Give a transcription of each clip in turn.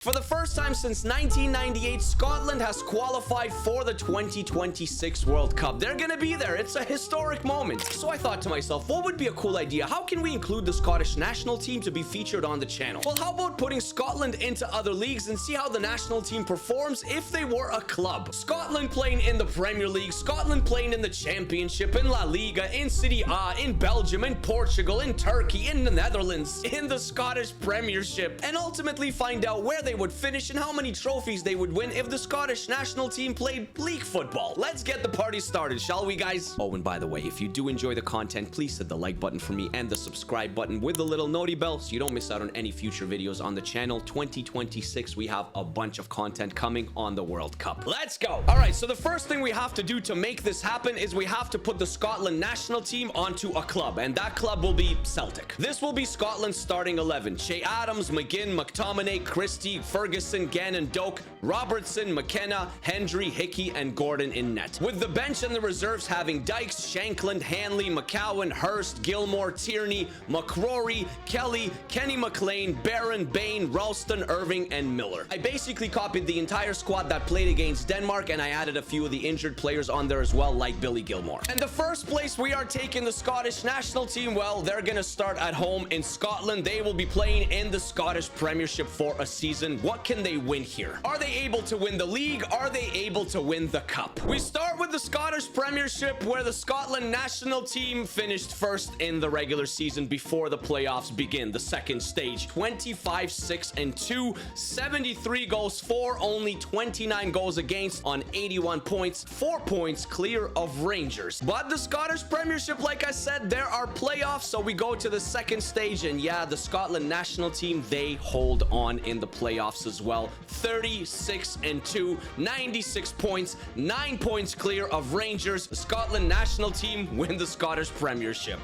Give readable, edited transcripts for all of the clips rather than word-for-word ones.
For the first time since 1998, Scotland has qualified for the 2026 World Cup. They're gonna be there. It's a historic moment. So I thought to myself, what would be a cool idea? How can we include the Scottish national team to be featured on the channel? Well, how about putting Scotland into other leagues and see how the national team performs if they were a club? Scotland playing in the Premier League, Scotland playing in the Championship, in La Liga, in Serie A, in Belgium, in Portugal, in Turkey, in the Netherlands, in the Scottish Premiership, and ultimately find out where they would finish and how many trophies they would win if the Scottish national team played league football. Let's get the party started, shall we, guys? Oh, and by the way, if you do enjoy the content, please hit the like button for me and the subscribe button with the little noti bell so you don't miss out on any future videos on the channel. 2026, we have a bunch of content coming on the World Cup. Let's go. All right, so the first thing we have to do to make this happen is we have to put the Scotland national team onto a club, and that club will be Celtic. This will be Scotland's starting 11. Che Adams, McGinn, McTominay, Christie, Ferguson, Gannon, Doak, Robertson, McKenna, Hendry, Hickey, and Gordon in net. With the bench and the reserves having Dykes, Shankland, Hanley, McCowan, Hurst, Gilmore, Tierney, McCrory, Kelly, Kenny McLean, Barron, Bain, Ralston, Irving, and Miller. I basically copied the entire squad that played against Denmark, and I added a few of the injured players on there as well, like Billy Gilmore. And the first place we are taking the Scottish national team, well, they're gonna start at home in Scotland. They will be playing in the Scottish Premiership for a season. What can they win here? Are they able to win the league? Are they able to win the cup? We start with the Scottish Premiership, where the Scotland national team finished first in the regular season before the playoffs begin. The second stage, 25-6-2, 73 goals for, only 29 goals against on 81 points, 4 points clear of Rangers. But the Scottish Premiership, like I said, there are playoffs, so we go to the second stage, and yeah, the Scotland national team, they hold on in the playoffs as well. 36-2, 96 points, 9 points clear of Rangers. The Scotland national team win the Scottish Premiership.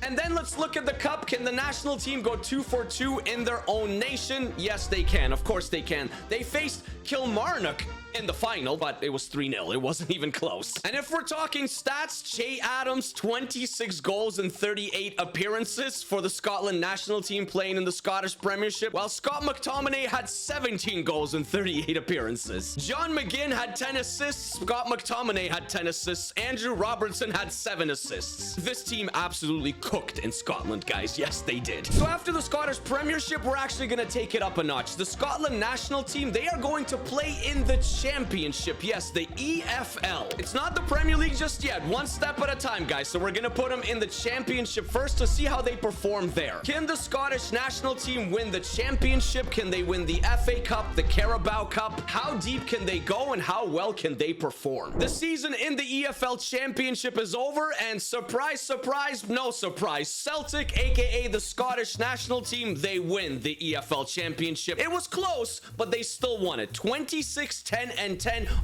And then let's look at the cup. Can the national team go 2-for-2 in their own nation? Yes, they can. Of course they can. They faced Kilmarnock in the final, but it was 3-0. It wasn't even close. And if we're talking stats, Che Adams, 26 goals and 38 appearances for the Scotland national team playing in the Scottish Premiership, while Scott McTominay had 17 goals and 38 appearances. John McGinn had 10 assists. Scott McTominay had 10 assists. Andrew Robertson had 7 assists. This team absolutely cooked in Scotland, guys. Yes, they did. So after the Scottish Premiership, we're actually going to take it up a notch. The Scotland national team, they are going to play in the Championship. Yes, the EFL. It's not the Premier League just yet. One step at a time, guys. So we're going to put them in the Championship first to see how they perform there. Can the Scottish national team win the Championship? Can they win the FA Cup, the Carabao Cup? How deep can they go and how well can they perform? The season in the EFL Championship is over, and surprise, surprise, no surprise, Celtic, aka the Scottish national team, they win the EFL Championship. It was close, but they still won it. 26-10-10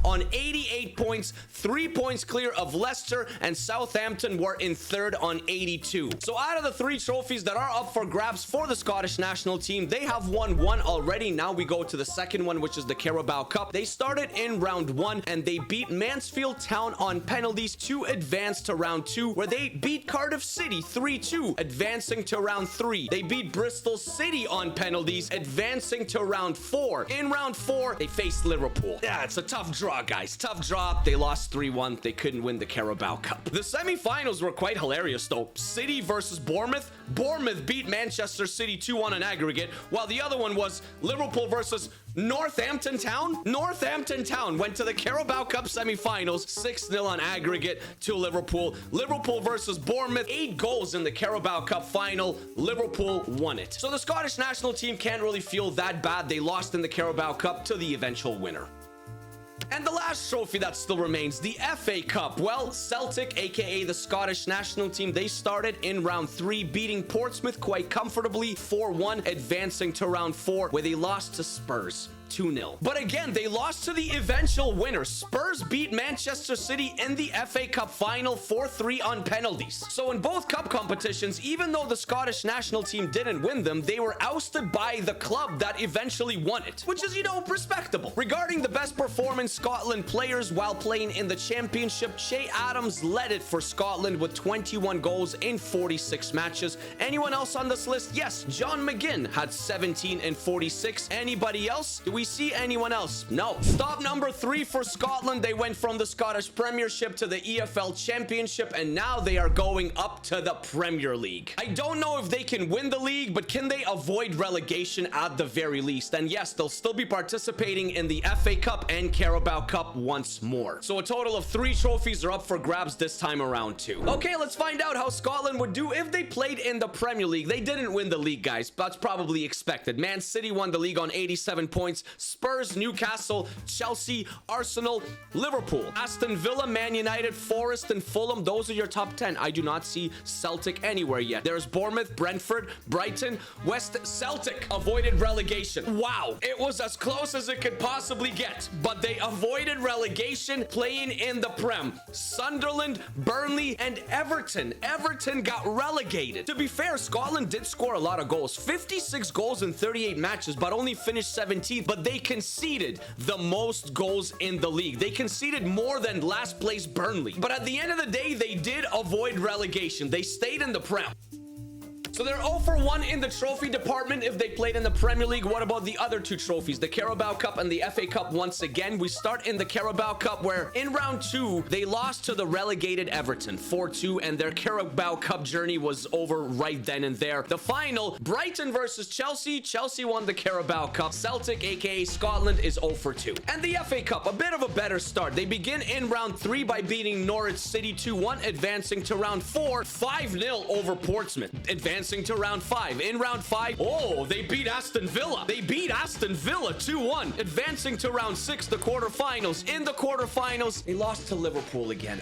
on 88 points, 3 points clear of Leicester, and Southampton were in third on 82. So out of the 3 trophies that are up for grabs for the Scottish national team, they have won 1 already. Now we go to the second one, which is the Carabao Cup. They started in round 1 and they beat Mansfield Town on penalties to advance to round 2, where they beat Cardiff City 3-2, advancing to round 3. They beat Bristol City on penalties, advancing to round 4. In round 4, they faced Liverpool. Yeah, it's a tough draw, guys. Tough draw. They lost 3-1. They couldn't win the Carabao Cup. The semi-finals were quite hilarious, though. City versus Bournemouth. Bournemouth beat Manchester City 2-1 on aggregate, while the other one was Liverpool versus Northampton Town. Northampton Town went to the Carabao Cup semi-finals, 6-0 on aggregate to Liverpool. Liverpool versus Bournemouth, 8 goals in the Carabao Cup final. Liverpool won it. So the Scottish national team can't really feel that bad. They lost in the Carabao Cup to the eventual winner. And the last trophy that still remains, the FA Cup. Well, Celtic, aka the Scottish national team, they started in round 3, beating Portsmouth quite comfortably 4-1, advancing to round 4, where they lost to Spurs. 2-0. But again, they lost to the eventual winner. Spurs beat Manchester City in the FA Cup final 4-3 on penalties. So in both cup competitions, even though the Scottish national team didn't win them, they were ousted by the club that eventually won it, which is, you know, respectable. Regarding the best performing Scotland players while playing in the championship, Che Adams led it for Scotland with 21 goals in 46 matches. Anyone else on this list? Yes, John McGinn had 17 in 46. Anybody else? Do we see anyone else? No. Stop number 3 for Scotland. They went from the Scottish Premiership to the EFL Championship, and now they are going up to the Premier League. I don't know if they can win the league, but can they avoid relegation at the very least? And yes, they'll still be participating in the FA Cup and Carabao Cup once more. So a total of 3 trophies are up for grabs this time around too. Okay, let's find out how Scotland would do if they played in the Premier League. They didn't win the league, guys. That's probably expected. Man City won the league on 87 points. Spurs, Newcastle, Chelsea, Arsenal, Liverpool, Aston Villa, Man United, Forest, and Fulham. Those are your top 10. I do not see Celtic anywhere yet. There's Bournemouth, Brentford, Brighton, Celtic avoided relegation. Wow, it was as close as it could possibly get, but they avoided relegation playing in the Prem. Sunderland, Burnley, and Everton. Everton got relegated. To be fair, Scotland did score a lot of goals. 56 goals in 38 matches, but only finished 17th. But they conceded the most goals in the league. They conceded more than last place Burnley. But at the end of the day, they did avoid relegation. They stayed in the Prem. So they're 0 for 1 in the trophy department if they played in the Premier League. What about the other 2 trophies, the Carabao Cup and the FA Cup? Once again, we start in the Carabao Cup, where in round 2, they lost to the relegated Everton 4-2, and their Carabao Cup journey was over right then and there. The final, Brighton versus Chelsea. Chelsea won the Carabao Cup. Celtic, aka Scotland, is 0 for 2. And the FA Cup, a bit of a better start. They begin in round 3 by beating Norwich City 2-1, advancing to round 4, 5-0 over Portsmouth, advancing to round 5. In round 5, oh, they beat Aston Villa. They beat Aston Villa 2-1, advancing to round 6, the quarterfinals. In the quarterfinals, they lost to Liverpool again.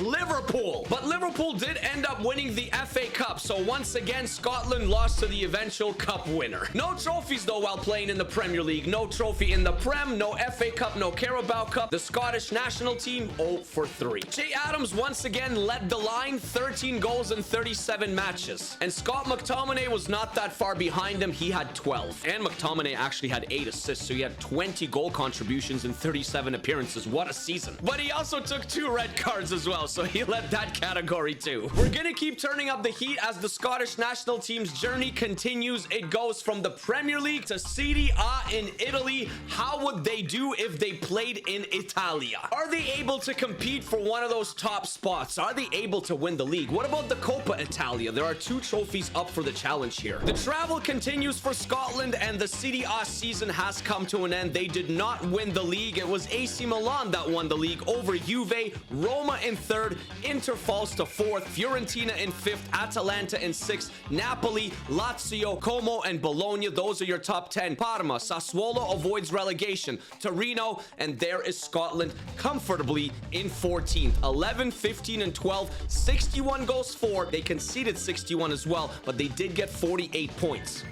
Liverpool. But Liverpool did end up winning the FA Cup. So once again, Scotland lost to the eventual cup winner. No trophies though while playing in the Premier League. No trophy in the Prem, no FA Cup, no Carabao Cup. The Scottish national team 0 for 3. Che Adams once again led the line, 13 goals in 37 matches. And Scott McTominay was not that far behind him. He had 12. And McTominay actually had 8 assists, so he had 20 goal contributions in 37 appearances. What a season. But he also took 2 red cards as well, so he led that category too. We're gonna keep turning up the heat as the Scottish national team's journey continues. It goes from the Premier League to Serie A in Italy. How would they do if they played in Italia? Are they able to compete for one of those top spots? Are they able to win the league? What about the Coppa Italia? There are 2 trophies up for the challenge here. The travel continues for Scotland, and the Serie A season has come to an end. They did not win the league. It was AC Milan that won the league over Juve, Roma in 3rd, Inter falls to 4th, Fiorentina in 5th, Atalanta in 6th, Napoli, Lazio, Como, and Bologna. Those are your top 10. Parma, Sassuolo avoids relegation. Torino, and there is Scotland comfortably in 14th. 11, 15, and 12, 61 goals for. They conceded 61 as well, but they did get 48 points.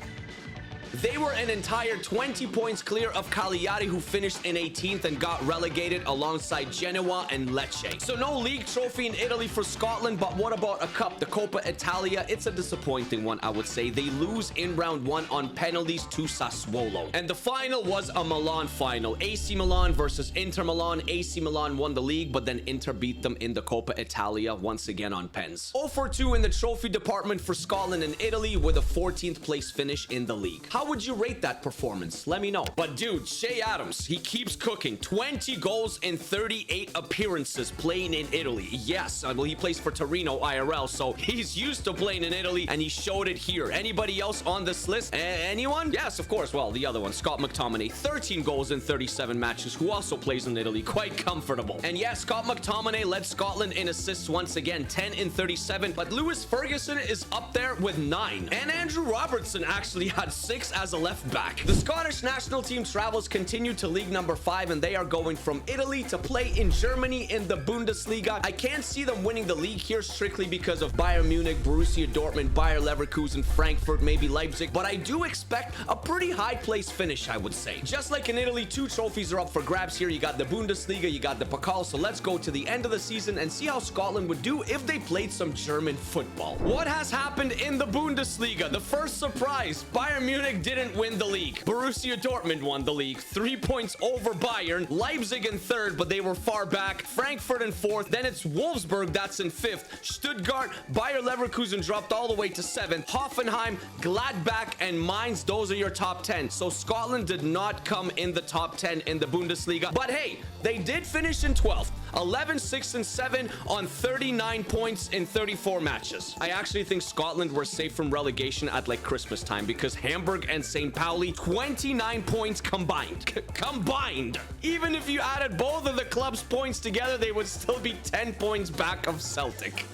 They were an entire 20 points clear of Cagliari, who finished in 18th and got relegated alongside Genoa and Lecce. So no league trophy in Italy for Scotland, but what about a cup? The Coppa Italia, it's a disappointing one, I would say. They lose in round 1 on penalties to Sassuolo. And the final was a Milan final. AC Milan versus Inter Milan. AC Milan won the league, but then Inter beat them in the Coppa Italia once again on pens. 0 for 2 in the trophy department for Scotland and Italy, with a 14th place finish in the league. How would you rate that performance? Let me know. But dude, Che Adams, he keeps cooking. 20 goals in 38 appearances playing in Italy. Yes, well, he plays for Torino IRL, so he's used to playing in Italy, and he showed it here. Anybody else on this list? Anyone? Yes, of course. Well, the other one, Scott McTominay, 13 goals in 37 matches, who also plays in Italy. Quite comfortable. And yes, Scott McTominay led Scotland in assists once again, 10 in 37, but Lewis Ferguson is up there with 9. And Andrew Robertson actually had 6 starts as a left back. The Scottish national team travels continue to league number 5, and they are going from Italy to play in Germany in the Bundesliga. I can't see them winning the league here strictly because of Bayern Munich, Borussia Dortmund, Bayer Leverkusen, Frankfurt, maybe Leipzig, but I do expect a pretty high place finish, I would say. Just like in Italy, 2 trophies are up for grabs here. You got the Bundesliga, you got the Pokal, so let's go to the end of the season and see how Scotland would do if they played some German football. What has happened in the Bundesliga? The first surprise, Bayern Munich didn't win the league. Borussia Dortmund won the league, 3 points over Bayern. Leipzig in 3rd, but they were far back. Frankfurt in 4th. Then it's Wolfsburg that's in 5th. Stuttgart, Bayer Leverkusen dropped all the way to 7th. Hoffenheim, Gladbach, and Mainz, those are your top 10. So Scotland did not come in the top 10 in the Bundesliga. But hey, they did finish in 12th. 11, 6, and 7 on 39 points in 34 matches. I actually think Scotland were safe from relegation at like Christmas time because Hamburg and St. Pauli, 29 points combined. Combined. Even if you added both of the club's points together, they would still be 10 points back of Celtic.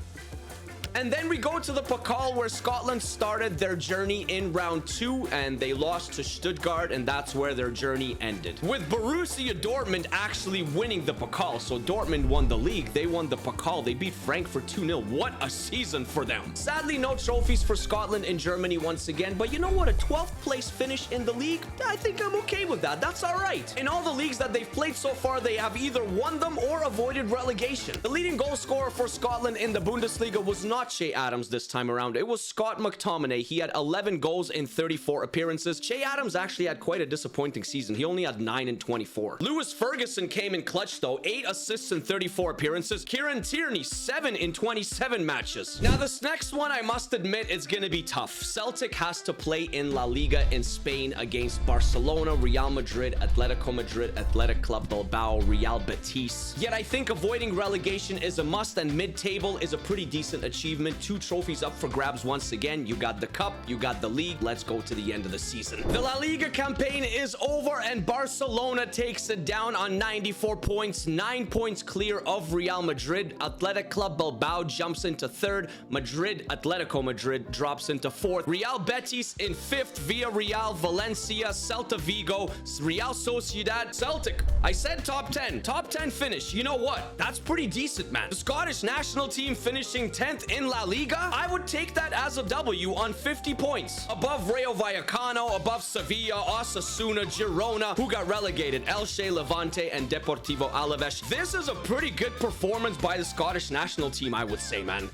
And then we go to the Pokal, where Scotland started their journey in round 2 and they lost to Stuttgart, and that's where their journey ended. With Borussia Dortmund actually winning the Pokal. So Dortmund won the league, they won the Pokal, they beat Frankfurt 2-0. What a season for them. Sadly, no trophies for Scotland in Germany once again, but you know what? A 12th place finish in the league? I think I'm okay with that. That's all right. In all the leagues that they've played so far, they have either won them or avoided relegation. The leading goal scorer for Scotland in the Bundesliga was not Che Adams this time around. It was Scott McTominay. He had 11 goals in 34 appearances. Che Adams actually had quite a disappointing season. He only had 9 in 24. Lewis Ferguson came in clutch though. 8 assists in 34 appearances. Kieran Tierney, 7 in 27 matches. Now this next one, I must admit, it's gonna be tough. Celtic has to play in La Liga in Spain against Barcelona, Real Madrid, Atletico Madrid, Athletic Club Bilbao, Real Betis. Yet I think avoiding relegation is a must, and mid-table is a pretty decent achievement. 2 trophies up for grabs once again. You got the cup, you got the league. Let's go to the end of the season. The La Liga campaign is over and Barcelona takes it down on 94 points, 9 points clear of Real Madrid. Athletic Club Bilbao jumps into 3rd. Atletico Madrid drops into 4th. Real Betis in 5th. Villarreal, Valencia, Celta Vigo, Real Sociedad, Celtic. I said top 10. Top 10 finish. You know what? That's pretty decent, man. The Scottish national team finishing 10th in La Liga, I would take that as a W on 50 points. Above Rayo Vallecano, above Sevilla, Osasuna, Girona, who got relegated, Elche, Levante, and Deportivo Alaves. This is a pretty good performance by the Scottish national team, I would say, man.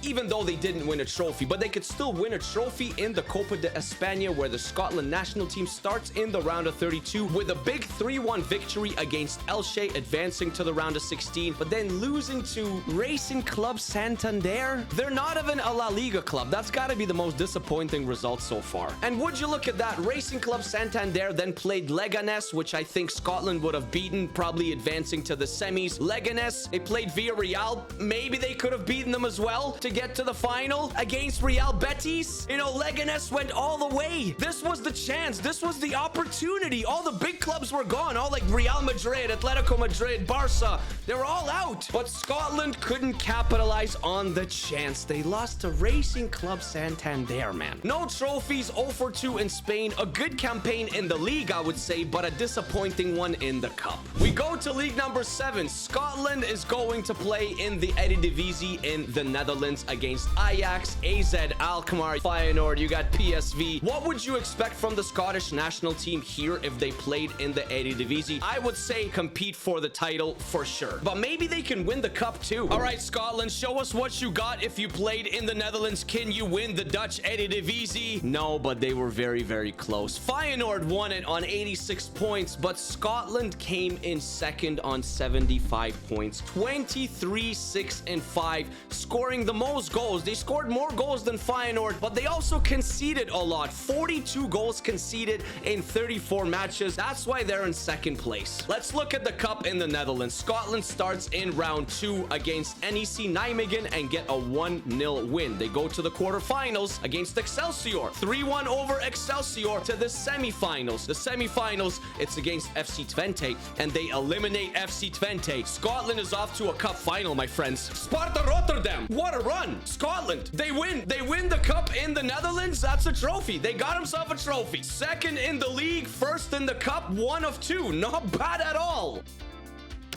Even though they didn't win a trophy, but they could still win a trophy in the Copa de España, where the Scotland national team starts in the round of 32 with a big 3-1 victory against Elche, advancing to the round of 16, but then losing to Racing Club Santander. They're not even a La Liga club. That's got to be the most disappointing result so far. And would you look at that, Racing Club Santander then played Leganés, which I think Scotland would have beaten, probably advancing to the semis. Leganés, they played Villarreal. Maybe they could have beaten them as well to get to the final against Real Betis. You know, Leganés went all the way. This was the chance. This was the opportunity. All the big clubs were gone. All like Real Madrid, Atletico Madrid, Barca. They were all out. But Scotland couldn't capitalize on the chance. They lost to Racing Club Santander, man. No trophies, 0 for 2 in Spain. A good campaign in the league, I would say, but a disappointing one in the cup. We go to league number 7. Scotland is going to play in the Eredivisie in the Netherlands against Ajax, AZ Alkmaar, Feyenoord. You got PSV. What would you expect from the Scottish national team here if they played in the Eredivisie? I would say compete for the title for sure, but maybe they can win the cup too. All right, Scotland, show us what you got. If you played in the Netherlands, can you win the Dutch Eredivisie? No, but they were very, very close. Feyenoord won it on 86 points, but Scotland came in 2nd on 75 points. 23, 6, and 5, scoring the most goals. They scored more goals than Feyenoord, but they also conceded a lot. 42 goals conceded in 34 matches. That's why they're in 2nd place. Let's look at the cup in the Netherlands. Scotland starts in round 2 against NEC Nijmegen and get a 1-0 win. They go to the quarterfinals against Excelsior. 3-1 over Excelsior to the semifinals. The semifinals, it's against FC Twente, and they eliminate FC Twente. Scotland is off to a cup final, my friends. Sparta Rotterdam. What a run. done. Scotland, they win. They win the cup in the Netherlands. That's a trophy. They got himself a trophy. Second in the league, first in the cup, 1 of 2. Not bad at all.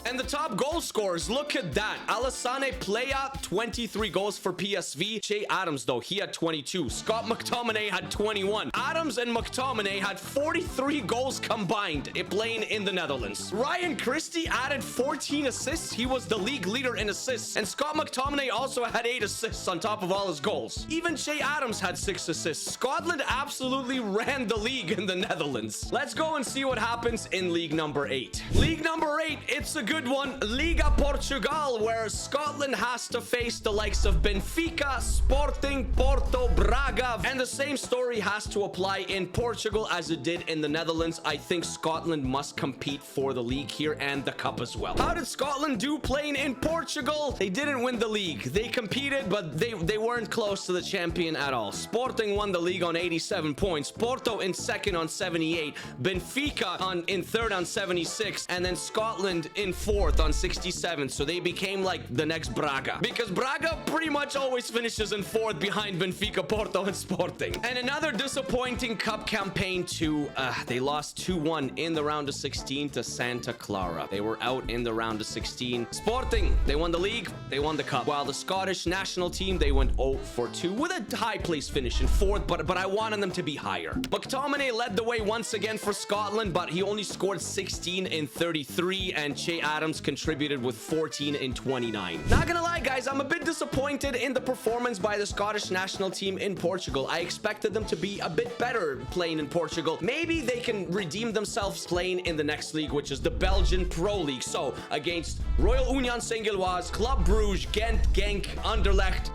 And the top goal scorers, look at that. Alassane Playa, 23 goals for PSV. Che Adams, though, he had 22. Scott McTominay had 21. Adams and McTominay had 43 goals combined playing in the Netherlands. Ryan Christie added 14 assists. He was the league leader in assists. And Scott McTominay also had 8 assists on top of all his goals. Even Che Adams had 6 assists. Scotland absolutely ran the league in the Netherlands. Let's go and see what happens in league number 8. League number 8, it's a good one. Liga Portugal, where Scotland has to face the likes of Benfica, Sporting, Porto, Braga, and the same story has to apply in Portugal as it did in the Netherlands. I think Scotland must compete for the league here and the cup as well. How did Scotland do playing in Portugal? They didn't win the league. They competed, but they weren't close to the champion at all. Sporting won the league on 87 points. Porto in second on 78. Benfica in third on 76. And then Scotland in fourth on 67. So they became like the next Braga, because Braga pretty much always finishes in fourth behind Benfica, Porto, and Sporting. And another disappointing cup campaign too. They lost 2-1 in the round of 16 to Santa Clara. They were out in the round of 16. Sporting, they won the league, they won the cup. While the Scottish national team, they went 0-2 with a high place finish in fourth, but I wanted them to be higher. McTominay led the way once again for Scotland, but he only scored 16 in 33, and Che Adams contributed with 14 in 29. Not gonna lie, guys, I'm a bit disappointed in the performance by the Scottish national team in Portugal. I expected them to be a bit better playing in Portugal. Maybe they can redeem themselves playing in the next league, which is the Belgian Pro League. So against Royal Union Saint-Gilloise, Club Brugge, Ghent, Genk, Anderlecht,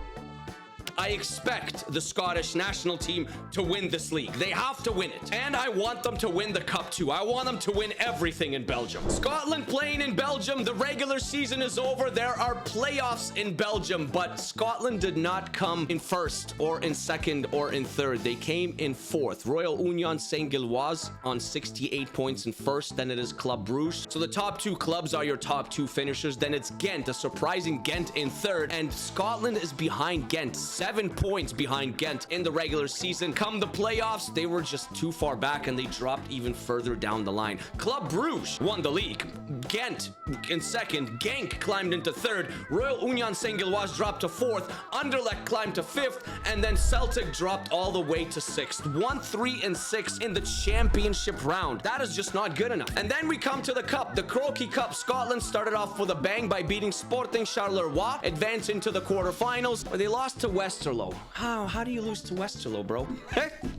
I expect the Scottish national team to win this league. They have to win it. And I want them to win the cup too. I want them to win everything in Belgium. Scotland playing in Belgium. The regular season is over. There are playoffs in Belgium, but Scotland did not come in first or in second or in third. They came in fourth. Royal Union Saint-Gilloise on 68 points in first. Then it is Club Brugge. So the top 2 clubs are your top 2 finishers. Then it's Ghent, a surprising Ghent in third. And Scotland is behind Ghent. 7 points behind Ghent in the regular season. Come the playoffs, they were just too far back and they dropped even further down the line. Club Brugge won the league. Ghent in second. Genk climbed into third. Royal Union Saint-Gilloise dropped to fourth. Anderlecht climbed to fifth. And then Celtic dropped all the way to sixth. 1, 3, and 6 in the championship round. That is just not good enough. And then we come to the cup. The Croquis Cup. Scotland started off with a bang by beating Sporting Charleroi, advancing to the quarterfinals, where they lost to Westerlo. How do you lose to Westerlo, bro?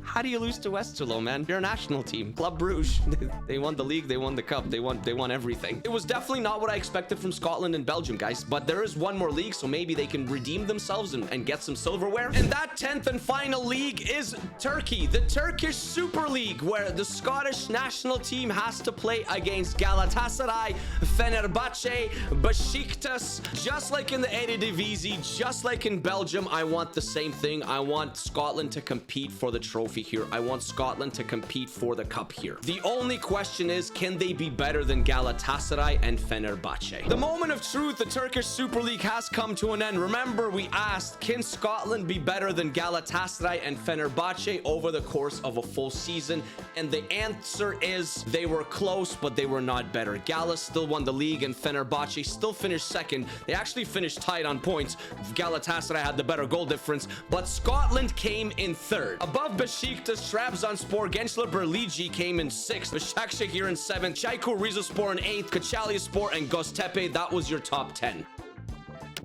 How do you lose to Westerlo, man? You're a national team. Club Brugge. They won the league, they won the cup, they won everything. It was definitely not what I expected from Scotland and Belgium, guys, but there is one more league, so maybe they can redeem themselves and get some silverware. And that 10th and final league is Turkey, the Turkish Super League, where the Scottish national team has to play against Galatasaray, Fenerbahce, Besiktas. Just like in the Eredivisie, just like in Belgium, I want the same thing. I want Scotland to compete for the trophy here. I want Scotland to compete for the cup here. The only question is, can they be better than Galatasaray and Fenerbahce? The moment of truth, the Turkish Super League has come to an end. Remember, we asked, can Scotland be better than Galatasaray and Fenerbahce over the course of a full season? And the answer is, they were close, but they were not better. Gala still won the league and Fenerbahce still finished second. They actually finished tied on points. Galatasaray had the better goal difference, but Scotland came in third. Above Besiktas, Trabzonspor, Gençler Birliği came in sixth. Başakşehir in seventh. Çaykur Rizespor in eighth. Kaçalyaspor and Göztepe. That was your top 10.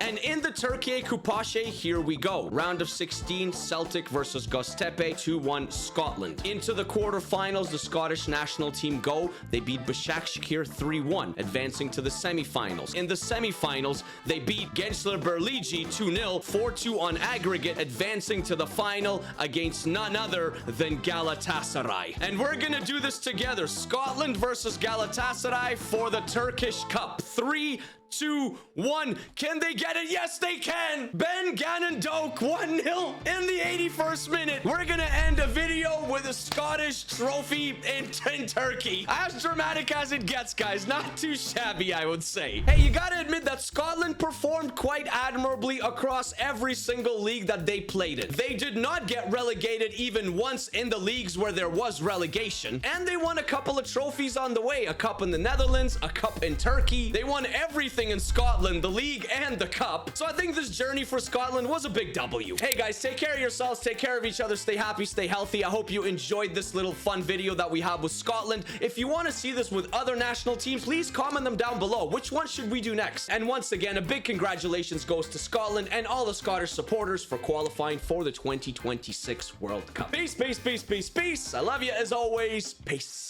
And in the Türkiye Kupası, here we go. Round of 16, Celtic versus Göztepe, 2-1 Scotland. Into the quarterfinals, the Scottish national team go. They beat Başakşehir 3-1, advancing to the semifinals. In the semifinals, they beat Gençler Birliği 2-0, 4-2 on aggregate, advancing to the final against none other than Galatasaray. And we're gonna do this together. Scotland versus Galatasaray for the Turkish Cup. 3, 2, 1. Can they get it? Yes, they can. Ben Gannon Doak 1-0 in the 81st minute. We're gonna end a video with a Scottish trophy in Turkey. As dramatic as it gets, guys. Not too shabby, I would say. Hey, you gotta admit that Scotland performed quite admirably across every single league that they played in. They did not get relegated even once in the leagues where there was relegation, and they won a couple of trophies on the way. A cup in the Netherlands, a cup in Turkey. They won everything in Scotland, the league and the cup. So I think this journey for Scotland was a big W. Hey guys, take care of yourselves, take care of each other, stay happy, stay healthy. I hope you enjoyed this little fun video that we have with Scotland. If you want to see this with other national teams, please comment them down below. Which one should we do next? And once again, a big congratulations goes to Scotland and all the Scottish supporters for qualifying for the 2026 World Cup. Peace, peace, peace, peace, peace. I love you as always. Peace.